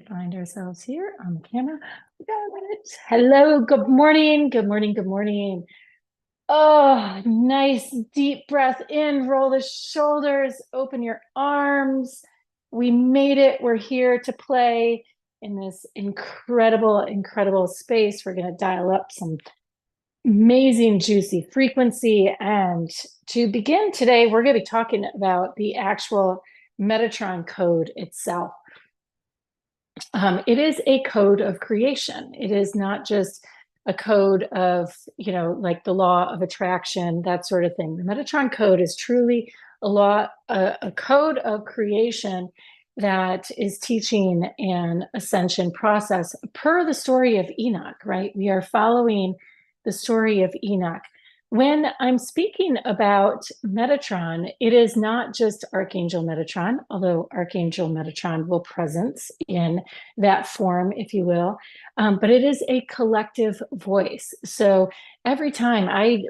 find ourselves here on the camera. We got it. Hello, good morning, good morning, good morning. Oh, nice deep breath in, roll the shoulders, open your arms. We made it. We're here to play in this incredible, incredible space. We're going to dial up some amazing, juicy frequency. And to begin today, we're going to be talking about the actual Metatron code itself. It is a code of creation. It is not just a code of, like the law of attraction, that sort of thing. The Metatron code is truly a code of creation that is teaching an ascension process per the story of Enoch, right? We are following the story of Enoch. When I'm speaking about Metatron, it is not just Archangel Metatron, although Archangel Metatron will presence in that form, if you will, but it is a collective voice. So every time I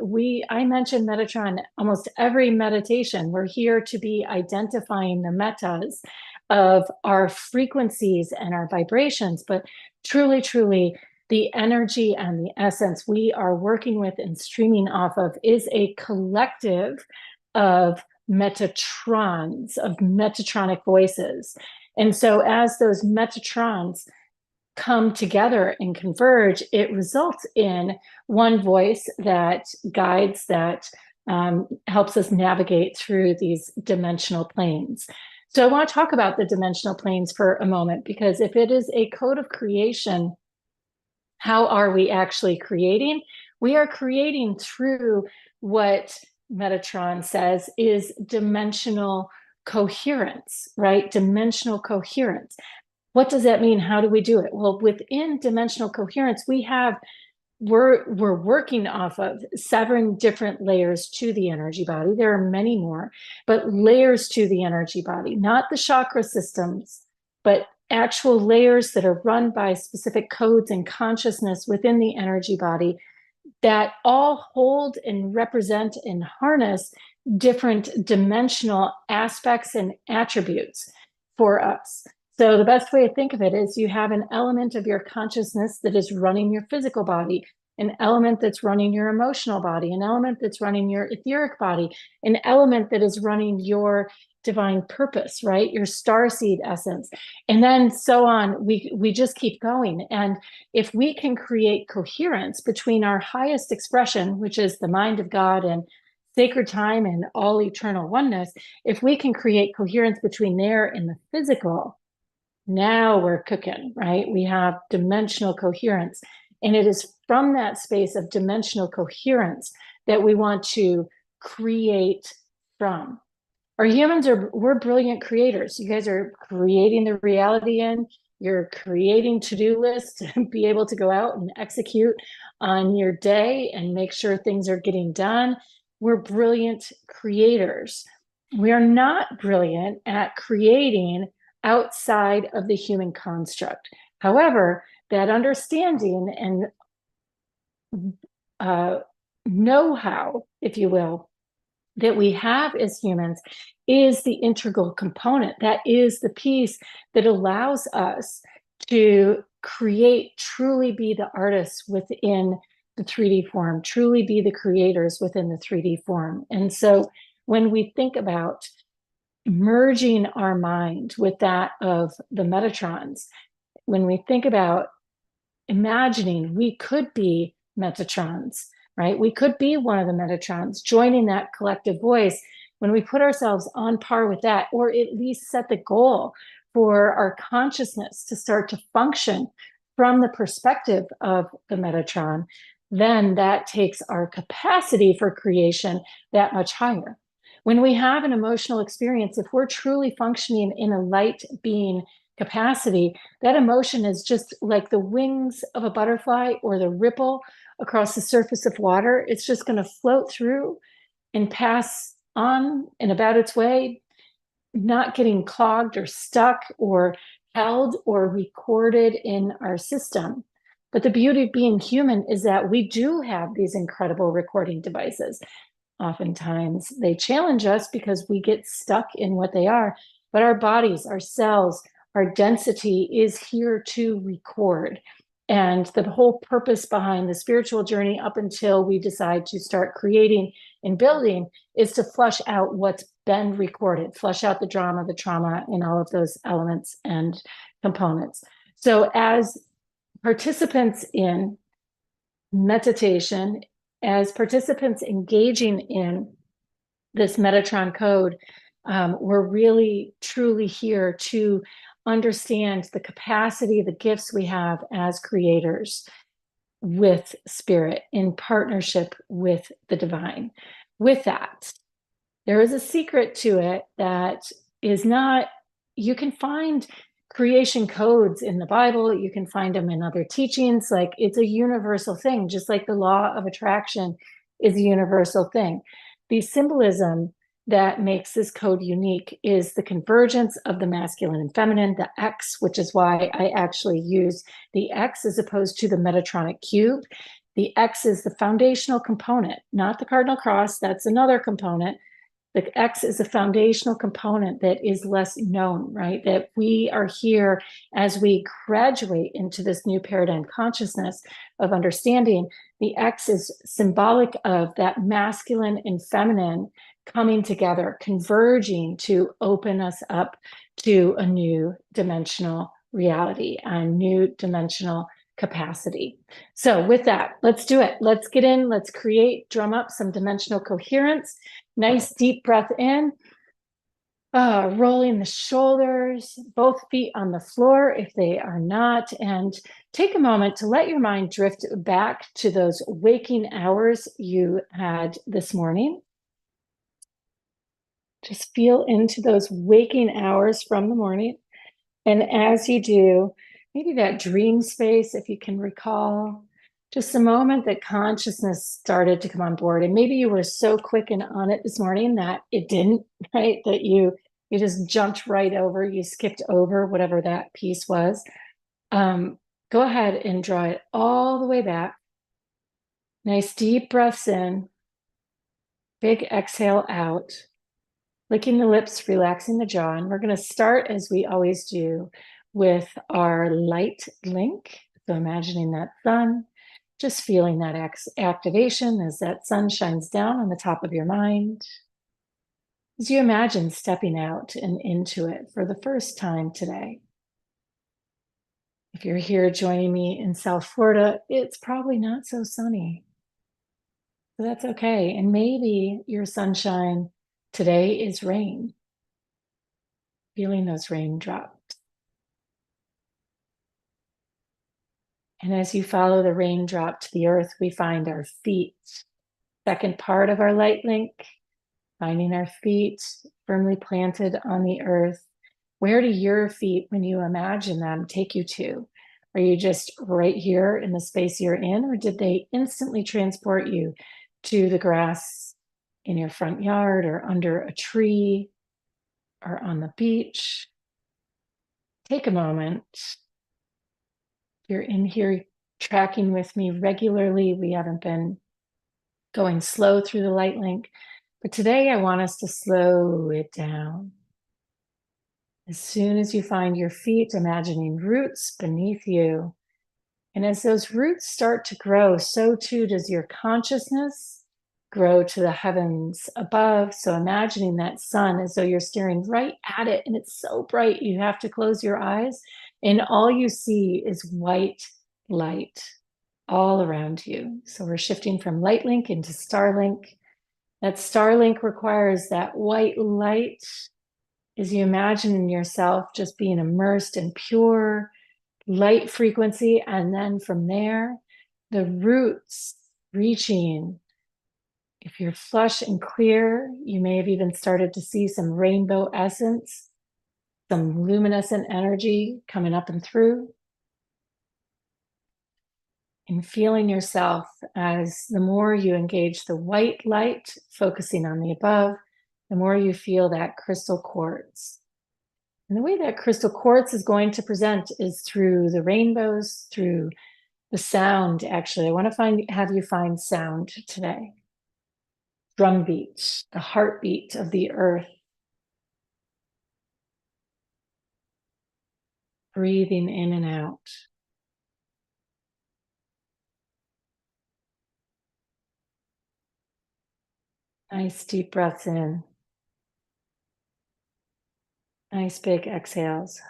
mention Metatron, almost every meditation, we're here to be identifying the metas of our frequencies and our vibrations, but truly, truly, the energy and the essence we are working with and streaming off of is a collective of Metatrons, of Metatronic voices. And so as those Metatrons come together and converge, it results in one voice that guides, that helps us navigate through these dimensional planes. So I want to talk about the dimensional planes for a moment, because if it is a code of creation, how are we actually creating? We are creating through what Metatron says is dimensional coherence, right? Dimensional coherence. What does that mean? How do we do it? Well, within dimensional coherence, we're working off of 7 different layers to the energy body. There are many more, but layers to the energy body, not the chakra systems, but actual layers that are run by specific codes and consciousness within the energy body that all hold and represent and harness different dimensional aspects and attributes for us. So the best way to think of it is you have an element of your consciousness that is running your physical body, an element that's running your emotional body, an element that's running your etheric body, an element that is running your divine purpose, right? Your starseed essence. And then so on, we just keep going. And if we can create coherence between our highest expression, which is the mind of God and sacred time and all eternal oneness, if we can create coherence between there and the physical, now we're cooking, right? We have dimensional coherence. And it is from that space of dimensional coherence that we want to create from. We're brilliant creators. You guys are creating the reality you're creating to-do lists to be able to go out and execute on your day and make sure things are getting done. We're brilliant creators. We are not brilliant at creating outside of the human construct. However, that understanding and know-how, if you will, that we have as humans is the integral component. That is the piece that allows us to create, truly be the artists within the 3D form, truly be the creators within the 3D form. And so when we think about merging our mind with that of the Metatrons, when we think about imagining we could be Metatrons, right? We could be one of the Metatrons, joining that collective voice. When we put ourselves on par with that, or at least set the goal for our consciousness to start to function from the perspective of the Metatron, then that takes our capacity for creation that much higher. When we have an emotional experience, if we're truly functioning in a light being capacity, that emotion is just like the wings of a butterfly or the ripple across the surface of water. It's just going to float through and pass on and about its way, not getting clogged or stuck or held or recorded in our system. But the beauty of being human is that we do have these incredible recording devices. Oftentimes they challenge us because we get stuck in what they are, but our bodies, our cells, our density is here to record. And the whole purpose behind the spiritual journey up until we decide to start creating and building is to flush out what's been recorded, flush out the drama, the trauma, and all of those elements and components. So as participants in meditation, as participants engaging in this Metatron code, we're really truly here to understand the capacity, the gifts we have as creators with spirit in partnership with the divine. With that, there is a secret to it that is not, you can find creation codes in the Bible, you can find them in other teachings, like it's a universal thing, just like the law of attraction is a universal thing. The symbolism that makes this code unique is the convergence of the masculine and feminine, the X, which is why I actually use the X as opposed to the Metatronic cube. The X is the foundational component, not the cardinal cross, that's another component. The X is a foundational component that is less known, right? That we are here as we graduate into this new paradigm consciousness of understanding. The X is symbolic of that masculine and feminine coming together, converging to open us up to a new dimensional reality, a new dimensional capacity. So with that, let's do it. Let's get in, let's create, drum up some dimensional coherence. Nice deep breath in, rolling the shoulders, both feet on the floor if they are not, and take a moment to let your mind drift back to those waking hours you had this morning. Just feel into those waking hours from the morning. And as you do, maybe that dream space, if you can recall, just a moment that consciousness started to come on board. And maybe you were so quick and on it this morning that it didn't, right? That you just jumped right over, you skipped over whatever that piece was. Go ahead and draw it all the way back. Nice deep breaths in, big exhale out. Licking the lips, relaxing the jaw. And we're going to start, as we always do, with our light link. So imagining that sun, just feeling that activation as that sun shines down on the top of your mind. As you imagine stepping out and into it for the first time today. If you're here joining me in South Florida, it's probably not so sunny. So that's okay. And maybe your sunshine today is rain. Feeling those raindrops. And as you follow the raindrop to the earth, we find our feet. Second part of our light link, finding our feet firmly planted on the earth. Where do your feet, when you imagine them, take you to? Are you just right here in the space you're in, or did they instantly transport you to the grass in your front yard or under a tree or on the beach? Take a moment. You're in here tracking with me regularly. We haven't been going slow through the light link, but today I want us to slow it down. As soon as you find your feet, imagining roots beneath you. And as those roots start to grow, so too does your consciousness grow to the heavens above. So imagining that sun as though you're staring right at it and it's so bright you have to close your eyes and all you see is white light all around you. So we're shifting from light link into star link. That star link requires that white light as you imagine yourself just being immersed in pure light frequency. And then from there, the roots reaching. If you're flush and clear, you may have even started to see some rainbow essence, some luminescent energy coming up and through. And feeling yourself as the more you engage the white light, focusing on the above, the more you feel that crystal quartz. And the way that crystal quartz is going to present is through the rainbows, through the sound. Actually, I want to have you find sound today. Drum beat, the heartbeat of the earth. breathing in and out. Nice deep breaths in. Nice big exhales.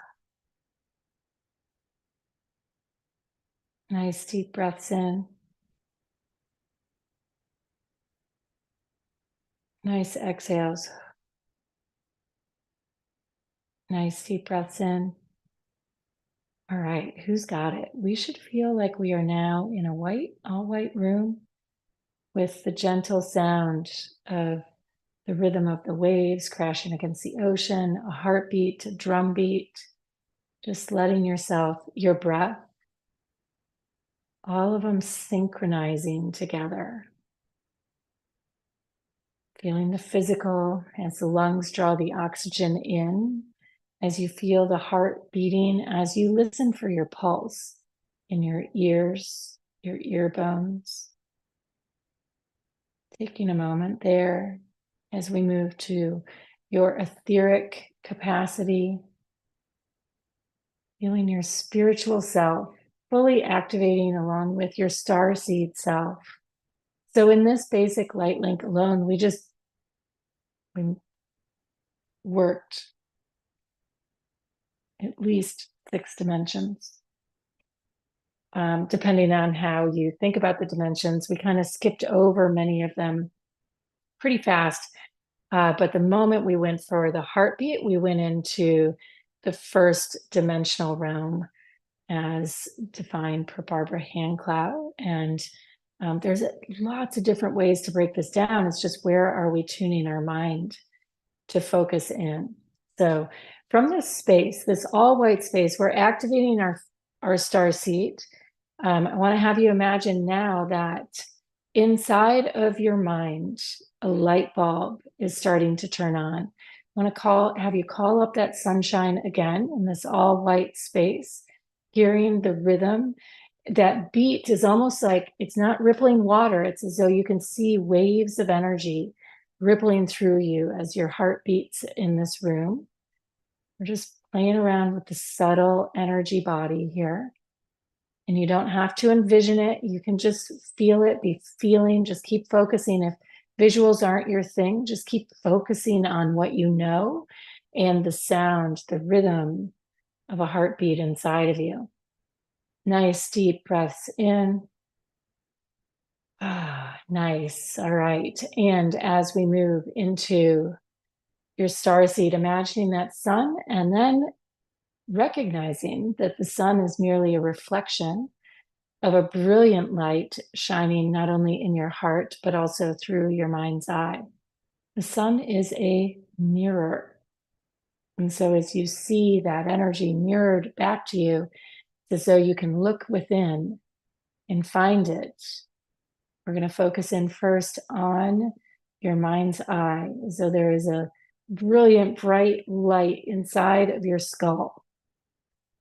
Nice deep breaths in. Nice exhales. Nice deep breaths in. All right, who's got it? We should feel like we are now in a all white room with the gentle sound of the rhythm of the waves crashing against the ocean, a heartbeat, a drum beat, just letting yourself, your breath, all of them synchronizing together. Feeling the physical as the lungs draw the oxygen in, as you feel the heart beating, as you listen for your pulse in your ears, your ear bones. Taking a moment there as we move to your etheric capacity, feeling your spiritual self fully activating along with your starseed self. So in this basic light link alone, we worked at least 6 dimensions. Depending on how you think about the dimensions, we kind of skipped over many of them pretty fast. But the moment we went for the heartbeat, we went into the first dimensional realm as defined per Barbara Handclough. And there's lots of different ways to break this down. It's just where are we tuning our mind to focus in? So from this space, this all white space, we're activating our star seat. I want to have you imagine now that inside of your mind, a light bulb is starting to turn on. I want to have you call up that sunshine again in this all white space, hearing the rhythm. That beat is almost like it's not rippling water. It's as though you can see waves of energy rippling through you as your heart beats in this room. We're just playing around with the subtle energy body here. And you don't have to envision it. You can just feel it, be feeling, just keep focusing. If visuals aren't your thing, just keep focusing on what you know and the sound, the rhythm of a heartbeat inside of you. Nice deep breaths in. Nice. All right. And as we move into your starseed, imagining that sun and then recognizing that the sun is merely a reflection of a brilliant light shining not only in your heart, but also through your mind's eye. The sun is a mirror. And so as you see that energy mirrored back to you, it's as though you can look within and find it. We're going to focus in first on your mind's eye, as though there is a brilliant, bright light inside of your skull.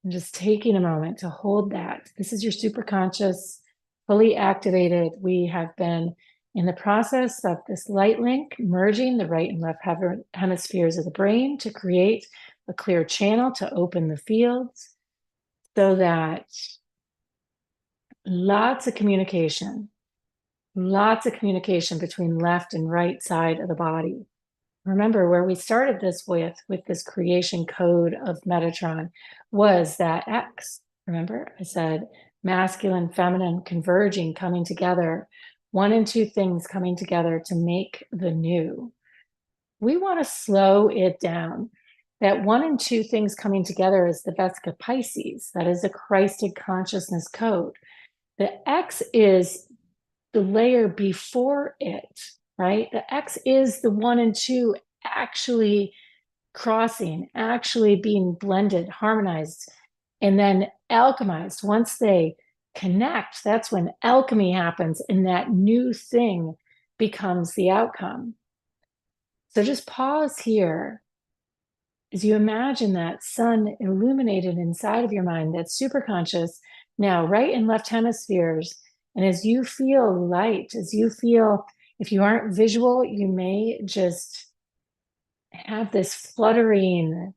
And just taking a moment to hold that. This is your superconscious, fully activated. We have been in the process of this light link, merging the right and left hemispheres of the brain to create a clear channel to open the fields so that lots of communication between left and right side of the body. Remember where we started this with this creation code of Metatron was that X. Remember, I said masculine, feminine, converging, coming together, 1 and 2 things coming together to make the new. We want to slow it down. That 1 and 2 things coming together is the Vesica Pisces. That is a Christed consciousness code. The X is the layer before it, right? The X is the 1 and 2 actually crossing, actually being blended, harmonized, and then alchemized. Once they connect, that's when alchemy happens and that new thing becomes the outcome. So just pause here as you imagine that sun illuminated inside of your mind, that superconscious, now right and left hemispheres. And as you feel light, as you feel, if you aren't visual, you may just have this fluttering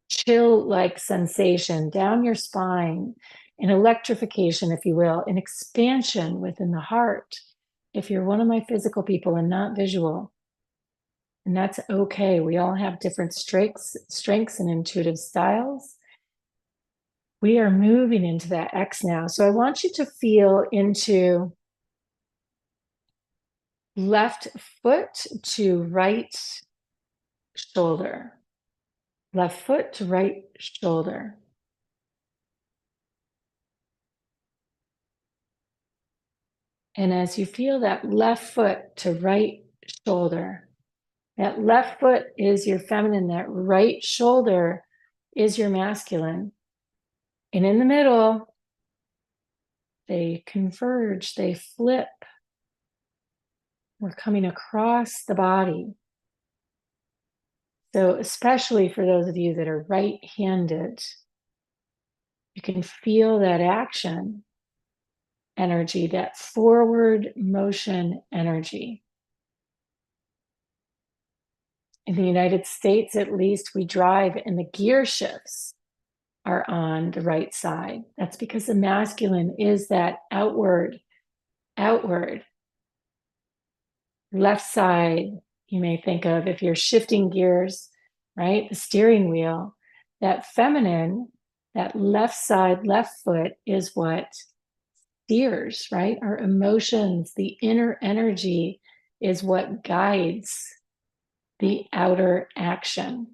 chill-like sensation down your spine, an electrification, if you will, an expansion within the heart. If you're one of my physical people and not visual, and that's okay. We all have different strengths and intuitive styles. We are moving into that X now. So I want you to feel into left foot to right shoulder, left foot to right shoulder. And as you feel that left foot to right shoulder, that left foot is your feminine, that right shoulder is your masculine. And in the middle, they converge, they flip. We're coming across the body. So especially for those of you that are right-handed, you can feel that action energy, that forward motion energy. In the United States, at least, we drive and the gear shifts are on the right side. That's because the masculine is that outward. Left side, you may think of if you're shifting gears, right? The steering wheel. That feminine, that left side, left foot is what steers, right? Our emotions, the inner energy is what guides the outer action.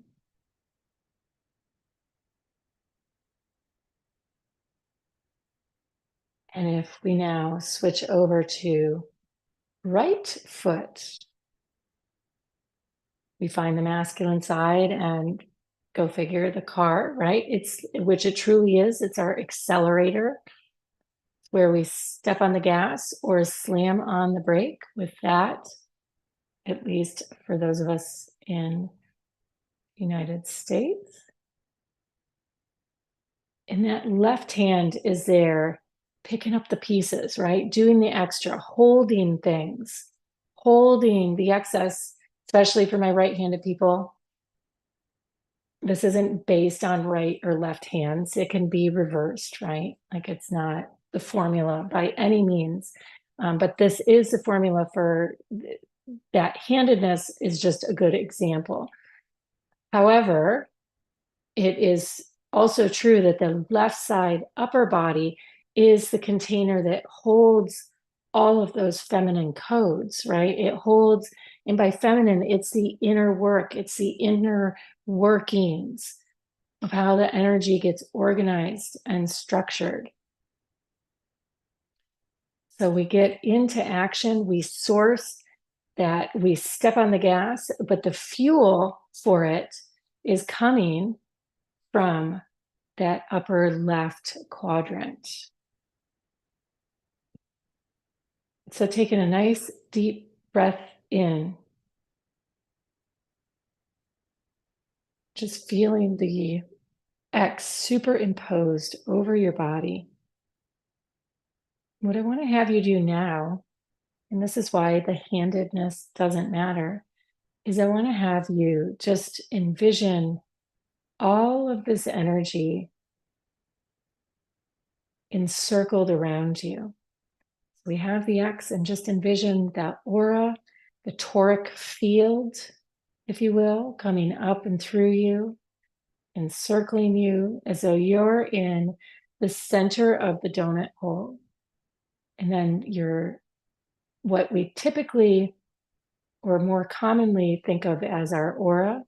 And if we now switch over to right foot, we find the masculine side and go figure the car, right? Which it truly is. It's our accelerator where we step on the gas or slam on the brake. With that, at least for those of us in the United States. And that left hand is there picking up the pieces, right? Doing the extra, holding things, holding the excess, especially for my right-handed people. This isn't based on right or left hands. It can be reversed, right? Like it's not the formula by any means. But this is the formula for that. Handedness is just a good example. However, it is also true that the left side upper body is the container that holds all of those feminine codes, right? It holds, and by feminine, it's the inner work, it's the inner workings of how the energy gets organized and structured. So we get into action, we source that, we step on the gas, but the fuel for it is coming from that upper left quadrant. So taking a nice deep breath in, just feeling the X superimposed over your body. What I want to have you do now, and this is why the handedness doesn't matter, is I want to have you just envision all of this energy encircled around you. We have the X, and just envision that aura, the toric field, if you will, coming up and through you, encircling you as though you're in the center of the donut hole. And then you're what we typically or more commonly think of as our aura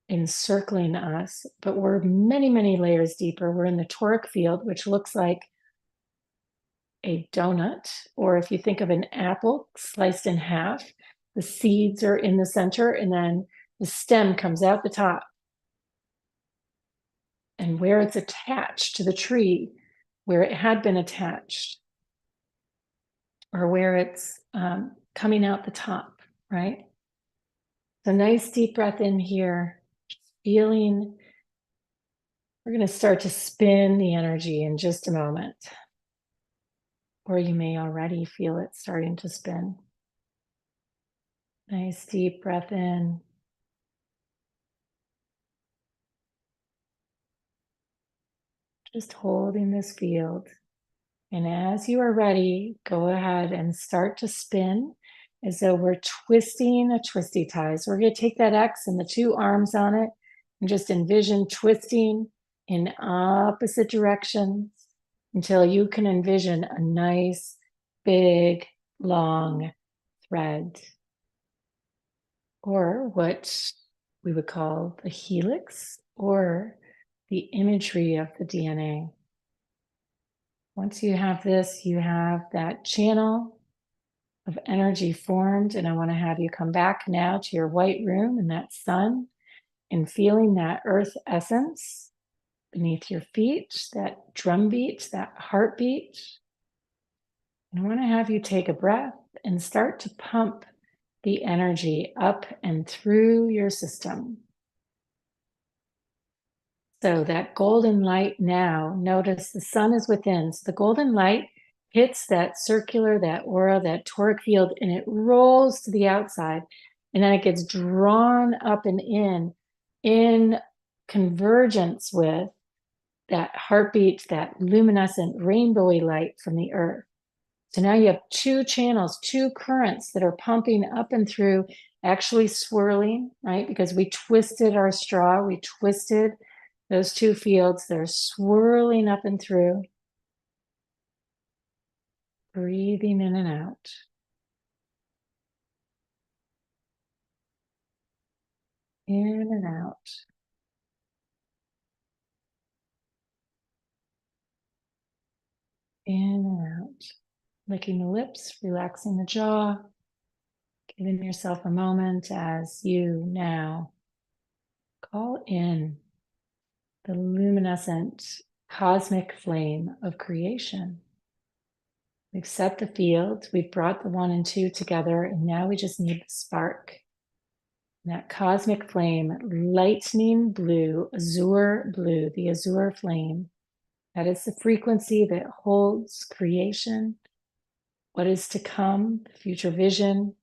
encircling us, but we're many, many layers deeper. We're in the toric field, which looks like a donut, or if you think of an apple sliced in half, the seeds are in the center and then the stem comes out the top. And where it's attached to the tree, where it had been attached, or where it's coming out the top, right? So nice deep breath in here, feeling. We're going to start to spin the energy in just a moment. Or you may already feel it starting to spin. Nice deep breath in. just holding this field. And as you are ready, go ahead and start to spin as though we're twisting a twisty tie. So we're going to take that X and the two arms on it and just envision twisting in opposite directions until you can envision a nice, big, long thread, or what we would call the helix or the imagery of the DNA. Once you have this, you have that channel of energy formed, and I want to have you come back now to your white room and that sun and feeling that earth essence beneath your feet, that drum beat, that heartbeat. And I want to have you take a breath and start to pump the energy up and through your system. So that golden light now, notice the sun is within. So the golden light hits that circular, that aura, that toric field, and it rolls to the outside. And then it gets drawn up and in convergence with that heartbeat, that luminescent rainbowy light from the earth. So now you have two channels, two currents that are pumping up and through, actually swirling, right? Because we twisted our straw, we twisted those two fields. They're swirling up and through, breathing in and out. In and out. In and out. Licking the lips, relaxing the jaw, giving yourself a moment as you now call in the luminescent cosmic flame of creation. We've set the field, we've brought the 1 and 2 together, and now we just need the spark. And that cosmic flame, lightning blue, azure blue, the azure flame, that is the frequency that holds creation, what is to come, future vision.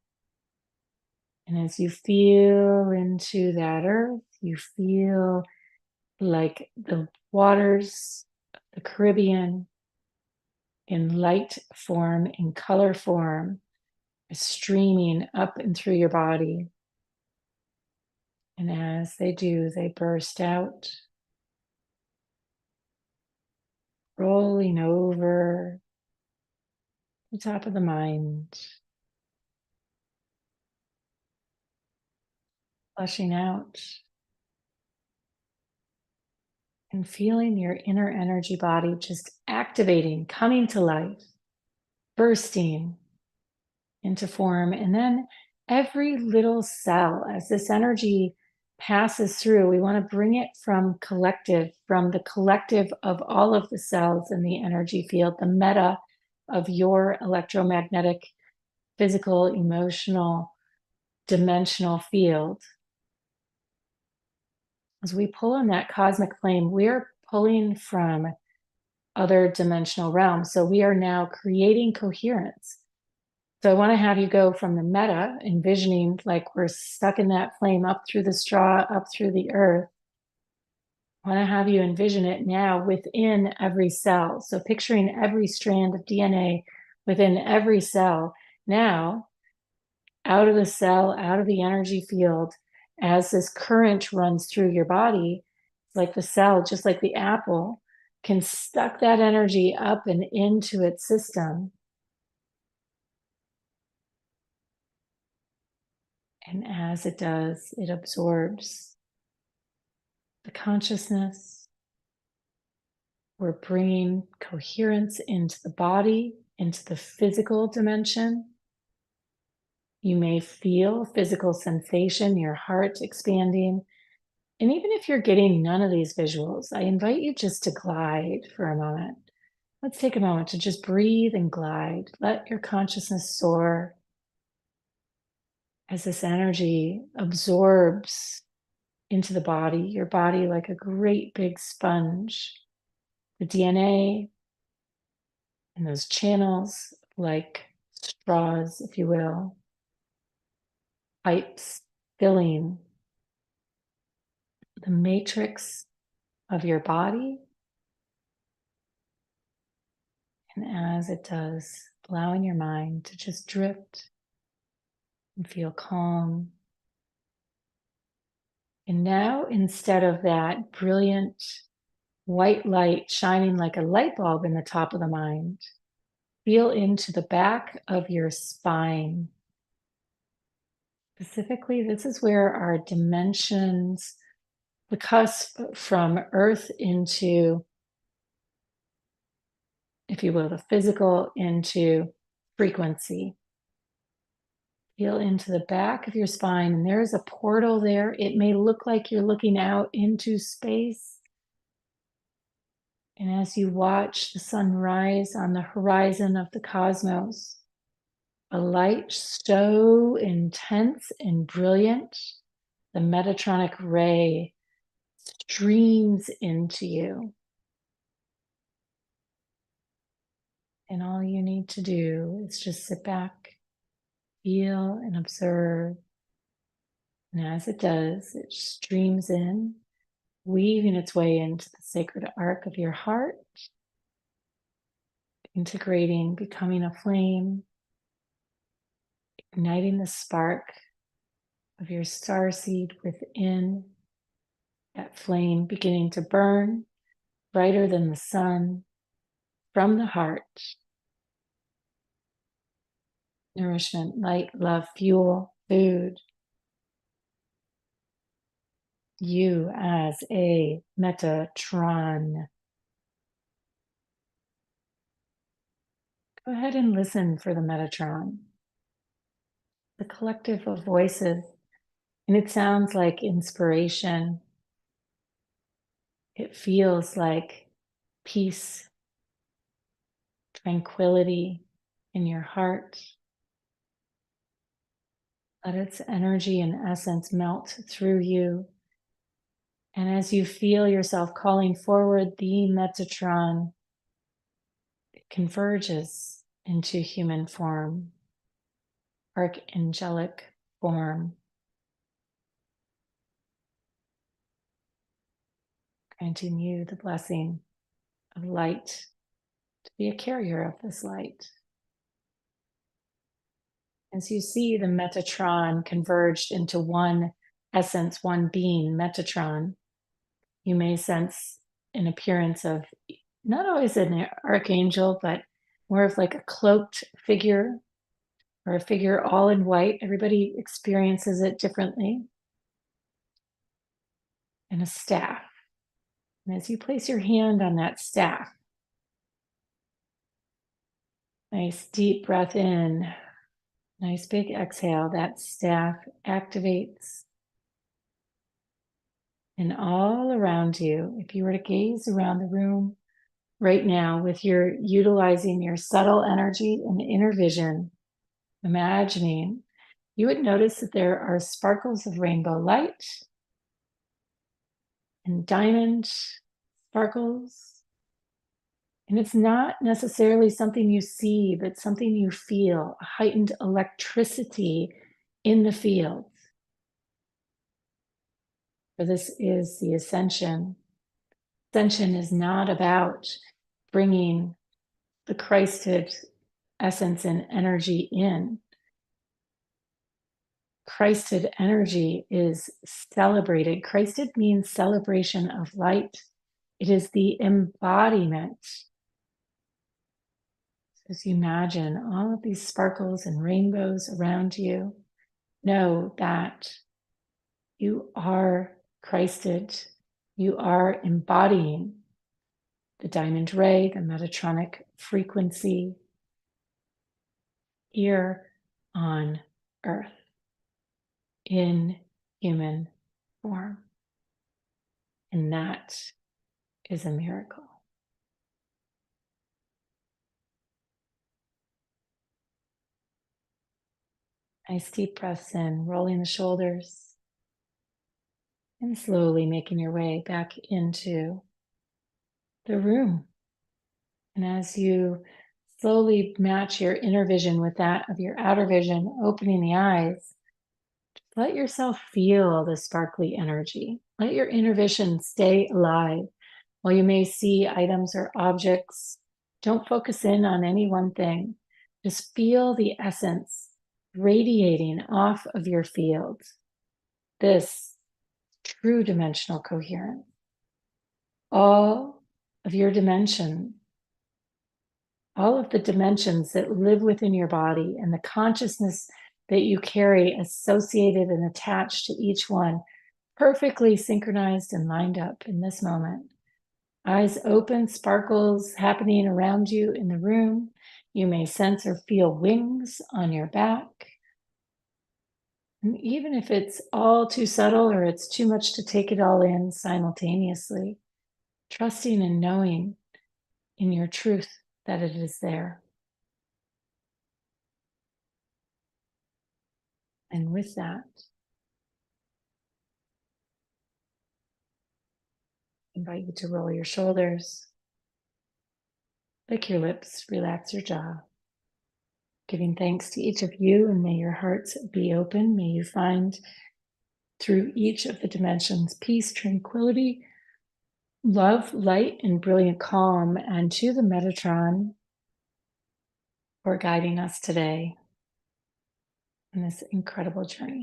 And as you feel into that earth, you feel like the waters of the Caribbean in light form, in color form, is streaming up and through your body. And as they do, they burst out, rolling over the top of the mind, flushing out, and feeling your inner energy body just activating, coming to life, bursting into form. And then every little cell, as this energy passes through, we want to bring it from the collective of all of the cells in the energy field, the meta of your electromagnetic, physical, emotional, dimensional field. As we pull on that cosmic flame, we're pulling from other dimensional realms. So we are now creating coherence. So I want to have you go from the meta, envisioning like we're stuck in that flame up through the straw, up through the earth. I want to have you envision it now within every cell. So picturing every strand of DNA within every cell. Now, out of the cell, out of the energy field, as this current runs through your body, it's like the cell, just like the apple, can suck that energy up and into its system. And as it does, it absorbs the consciousness. We're bringing coherence into the body, into the physical dimension. You may feel physical sensation, your heart expanding. And even if you're getting none of these visuals, I invite you just to glide for a moment. Let's take a moment to just breathe and glide. Let your consciousness soar as this energy absorbs into the body, your body like a great big sponge. The DNA and those channels like straws, if you will, pipes filling the matrix of your body And as it does, allowing your mind to just drift and feel calm. And now, instead of that brilliant white light shining like a light bulb in the top of the mind, feel into the back of your spine. Specifically, this is where our dimensions, the cusp from earth into, if you will, the physical into frequency. Feel into the back of your spine, and there's a portal there. It may look like you're looking out into space. And as you watch the sun rise on the horizon of the cosmos, a light so intense and brilliant, the Metatronic ray streams into you. And all you need to do is just sit back, feel and observe. And as it does, it streams in, weaving its way into the sacred arc of your heart, integrating, becoming a flame, igniting the spark of your starseed within, that flame beginning to burn brighter than the sun from the heart. Nourishment, light, love, fuel, food. You as a Metatron. Go ahead and listen for the Metatron, the collective of voices, and it sounds like inspiration. It feels like peace, tranquility in your heart. Let its energy and essence melt through you. And as you feel yourself calling forward the Metatron, it converges into human form, archangelic form, granting you the blessing of light to be a carrier of this light. As you see the Metatron converged into one essence, one being, Metatron, you may sense an appearance of not always an archangel, but more of like a cloaked figure or a figure all in white. Everybody experiences it differently. And a staff. And as you place your hand on that staff, nice deep breath in, nice big exhale, that staff activates. And all around you, if you were to gaze around the room right now with your utilizing your subtle energy and inner vision, imagining, you would notice that there are sparkles of rainbow light and diamond sparkles. And it's not necessarily something you see, but something you feel, a heightened electricity in the field. For this is the ascension. Ascension is not about bringing the Christed essence and energy in. Christed energy is celebrated. Christed means celebration of light. It is the embodiment. As you imagine all of these sparkles and rainbows around you, know that you are Christed. You are embodying the diamond ray, the Metatronic frequency here on Earth in human form. And that is a miracle. Nice deep breaths in, rolling the shoulders, and slowly making your way back into the room. And as you slowly match your inner vision with that of your outer vision, opening the eyes, let yourself feel the sparkly energy. Let your inner vision stay alive. While you may see items or objects Don't focus in on any one thing. Just feel the essence radiating off of your field. This true dimensional coherence. All of your dimension, all of the dimensions that live within your body and the consciousness that you carry associated and attached to each one, perfectly synchronized and lined up in this moment. Eyes open, sparkles happening around you in the room. You may sense or feel wings on your back. And even if it's all too subtle or it's too much to take it all in simultaneously, trusting and knowing in your truth that it is there. And with that, I invite you to roll your shoulders, lick your lips, relax your jaw. Giving thanks to each of you, and may your hearts be open. May you find through each of the dimensions peace, tranquility, love, light, and brilliant calm. And to the Metatron for guiding us today in this incredible journey.